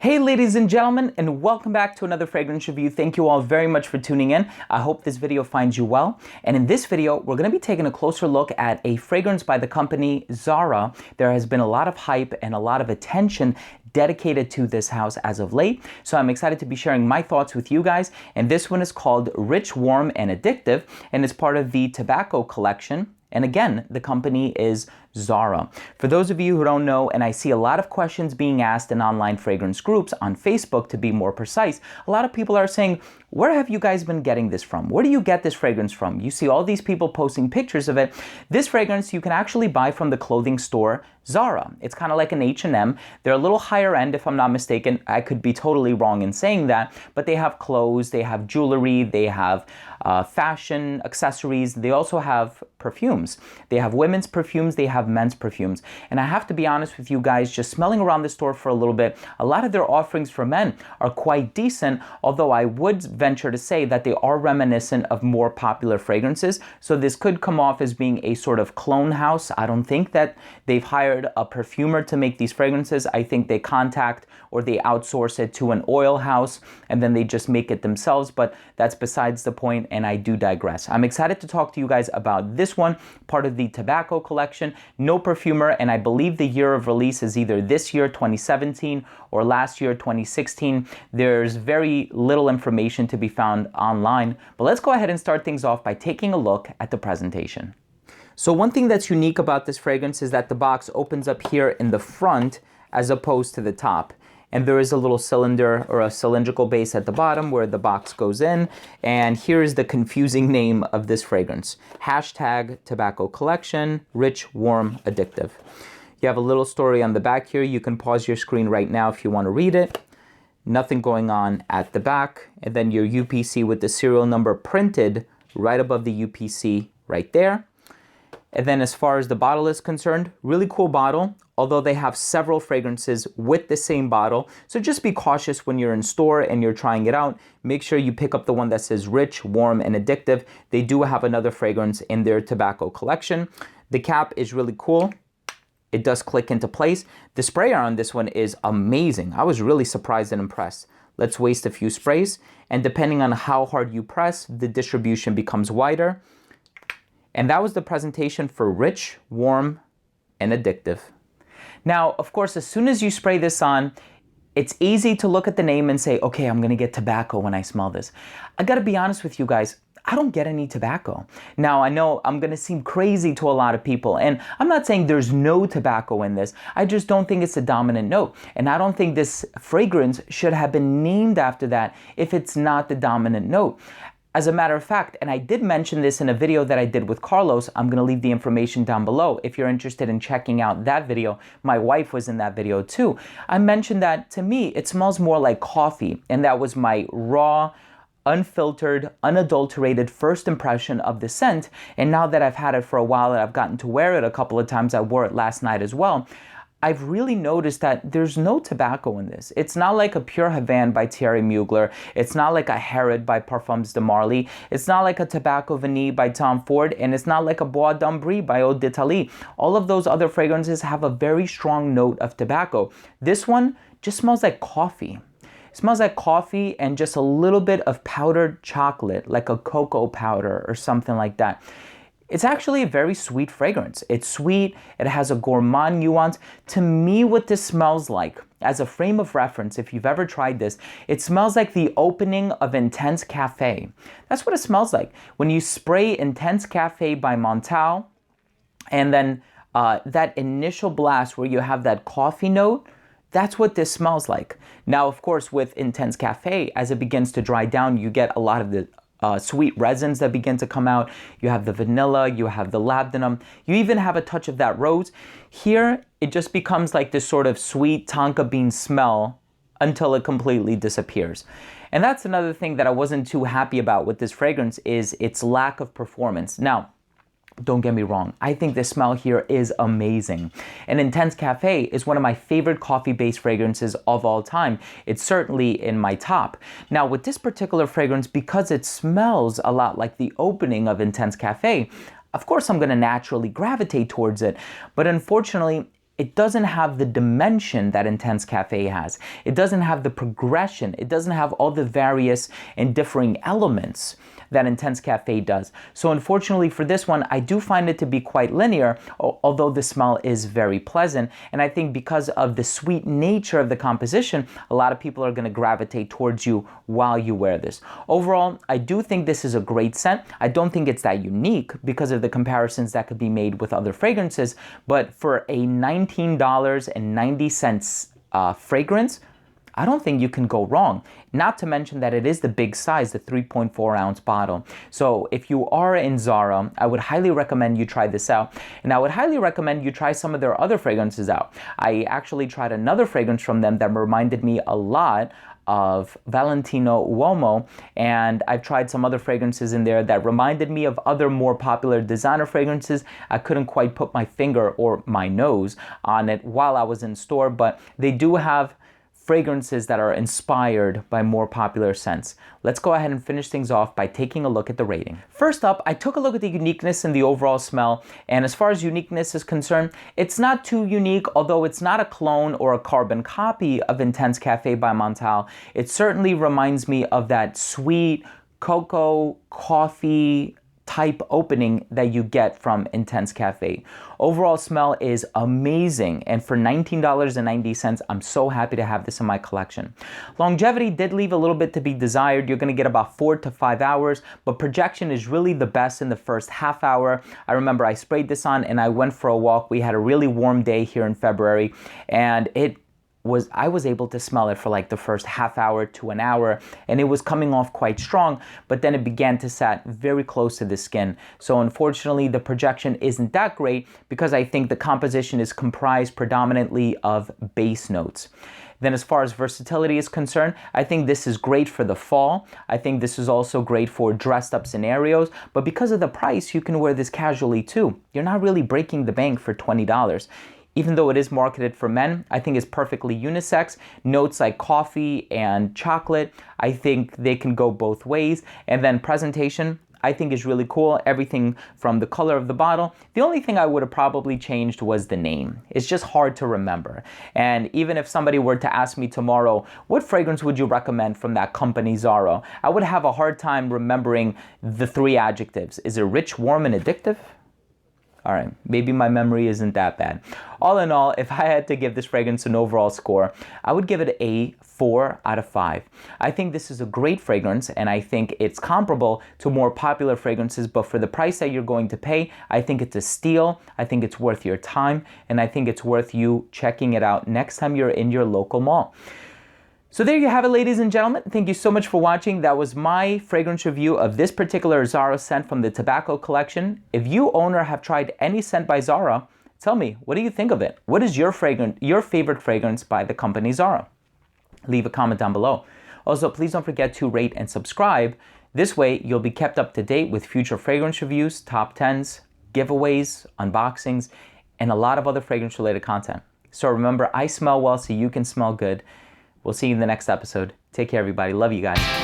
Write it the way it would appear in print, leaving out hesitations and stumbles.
Hey ladies and gentlemen, and welcome back to another fragrance review. Thank you all very much for tuning in. I hope this video finds you well. And in this video, we're going to be taking a closer look at a fragrance by the company Zara. There has been a lot of hype and a lot of attention dedicated to this house as of late. So I'm excited to be sharing my thoughts with you guys. And this one is called Rich, Warm, and Addictive, and it's part of the Tobacco collection. And again, the company is Zara. For those of you who don't know, and I see a lot of questions being asked in online fragrance groups on Facebook to be more precise, a lot of people are saying, where have you guys been getting this from? Where do you get this fragrance from? You see all these people posting pictures of it. This fragrance you can actually buy from the clothing store Zara. It's kind of like an H&M. They're a little higher end if I'm not mistaken. I could be totally wrong in saying that, but they have clothes, they have jewelry, they have fashion, accessories. They also have perfumes. They have women's perfumes, they have men's perfumes. And I have to be honest with you guys, just smelling around the store for a little bit, a lot of their offerings for men are quite decent, although I would venture to say that they are reminiscent of more popular fragrances. So this could come off as being a sort of clone house. I don't think that they've hired a perfumer to make these fragrances. I think they contact or they outsource it to an oil house and then they just make it themselves, but that's besides the point, and I do digress. I'm excited to talk to you guys about this one, part of the Tobacco collection. No perfumer, and I believe the year of release is either this year, 2017, or last year, 2016. There's very little information to be found online, but let's go ahead and start things off by taking a look at the presentation. So one thing that's unique about this fragrance is that the box opens up here in the front as opposed to the top. And there is a little cylinder or a cylindrical base at the bottom where the box goes in. And here's the confusing name of this fragrance. Hashtag Tobacco Collection, Rich, Warm, Addictive. You have a little story on the back here. You can pause your screen right now if you want to read it. Nothing going on at the back. And then your UPC with the serial number printed right above the UPC right there. And then as far as the bottle is concerned, really cool bottle, although they have several fragrances with the same bottle. So just be cautious when you're in store and you're trying it out. Make sure you pick up the one that says Rich, Warm, and Addictive. They do have another fragrance in their Tobacco collection. The cap is really cool. It does click into place. The sprayer on this one is amazing. I was really surprised and impressed. Let's waste a few sprays. And depending on how hard you press, the distribution becomes wider. And that was the presentation for Rich, Warm, and Addictive. Now, of course, as soon as you spray this on, it's easy to look at the name and say, okay, I'm gonna get tobacco when I smell this. I gotta be honest with you guys, I don't get any tobacco. Now, I know I'm gonna seem crazy to a lot of people, and I'm not saying there's no tobacco in this. I just don't think it's a dominant note. And I don't think this fragrance should have been named after that if it's not the dominant note. As a matter of fact, and I did mention this in a video that I did with Carlos, I'm gonna leave the information down below if you're interested in checking out that video. My wife was in that video too. I mentioned that to me, it smells more like coffee, and that was my raw, unfiltered, unadulterated first impression of the scent. And now that I've had it for a while and I've gotten to wear it a couple of times, I wore it last night as well, I've really noticed that there's no tobacco in this. It's not like a Pure Havane by Thierry Mugler. It's not like a Herod by Parfums de Marly. It's not like a Tobacco Vanille by Tom Ford. And it's not like a Bois d'Ambry by Eau d'Italie. All of those other fragrances have a very strong note of tobacco. This one just smells like coffee. It smells like coffee and just a little bit of powdered chocolate, like a cocoa powder or something like that. It's actually a very sweet fragrance. It's sweet, it has a gourmand nuance. To me, what this smells like, as a frame of reference, if you've ever tried this, it smells like the opening of Intense Cafe. That's what it smells like. When you spray Intense Cafe by Montal, and then that initial blast where you have that coffee note, that's what this smells like. Now, of course, with Intense Cafe, as it begins to dry down, you get a lot of the sweet resins that begin to come out. You have the vanilla, you have the labdanum, you even have a touch of that rose. Here, it just becomes like this sort of sweet tonka bean smell until it completely disappears. And that's another thing that I wasn't too happy about with this fragrance is its lack of performance. Now, don't get me wrong, I think the smell here is amazing. And Intense Cafe is one of my favorite coffee-based fragrances of all time. It's certainly in my top. Now with this particular fragrance, because it smells a lot like the opening of Intense Cafe, of course I'm gonna naturally gravitate towards it. But unfortunately, it doesn't have the dimension that Intense Cafe has. It doesn't have the progression. It doesn't have all the various and differing elements that Intense Cafe does. So unfortunately for this one, I do find it to be quite linear, although the smell is very pleasant. And I think because of the sweet nature of the composition, a lot of people are gonna gravitate towards you while you wear this. Overall, I do think this is a great scent. I don't think it's that unique because of the comparisons that could be made with other fragrances, but for a $19.90 fragrance, I don't think you can go wrong. Not to mention that it is the big size, the 3.4 ounce bottle. So if you are in Zara, I would highly recommend you try this out. And I would highly recommend you try some of their other fragrances out. I actually tried another fragrance from them that reminded me a lot of Valentino Uomo, and I've tried some other fragrances in there that reminded me of other more popular designer fragrances. I couldn't quite put my finger or my nose on it while I was in store, but they do have fragrances that are inspired by more popular scents. Let's go ahead and finish things off by taking a look at the rating. First up, I took a look at the uniqueness and the overall smell, and as far as uniqueness is concerned, it's not too unique, although it's not a clone or a carbon copy of Intense Cafe by Montal. It certainly reminds me of that sweet cocoa coffee type opening that you get from Intense Cafe. Overall smell is amazing, and for $19.90, I'm so happy to have this in my collection. Longevity did leave a little bit to be desired. You're gonna get about 4 to 5 hours, but projection is really the best in the first half hour. I remember I sprayed this on and I went for a walk. We had a really warm day here in February, and I was able to smell it for like the first half hour to an hour, and it was coming off quite strong, but then it began to sat very close to the skin. So unfortunately, the projection isn't that great because I think the composition is comprised predominantly of base notes. Then as far as versatility is concerned, I think this is great for the fall. I think this is also great for dressed up scenarios, but because of the price, you can wear this casually too. You're not really breaking the bank for $20. Even though it is marketed for men, I think it's perfectly unisex. Notes like coffee and chocolate, I think they can go both ways. And then presentation, I think is really cool. Everything from the color of the bottle. The only thing I would have probably changed was the name. It's just hard to remember. And even if somebody were to ask me tomorrow, what fragrance would you recommend from that company Zara? I would have a hard time remembering the 3 adjectives. Is it rich, warm, and addictive? All right, maybe my memory isn't that bad. All in all, if I had to give this fragrance an overall score, I would give it a 4 out of 5. I think this is a great fragrance, and I think it's comparable to more popular fragrances, but for the price that you're going to pay, I think it's a steal. I think it's worth your time, and I think it's worth you checking it out next time you're in your local mall. So there you have it, ladies and gentlemen. Thank you so much for watching. That was my fragrance review of this particular Zara scent from the tobacco collection. If you own or have tried any scent by Zara, tell me, what do you think of it? What is your favorite fragrance by the company Zara? Leave a comment down below. Also, please don't forget to rate and subscribe. This way, you'll be kept up to date with future fragrance reviews, top 10s, giveaways, unboxings, and a lot of other fragrance-related content. So remember, I smell well so you can smell good. We'll see you in the next episode. Take care, everybody. Love you guys.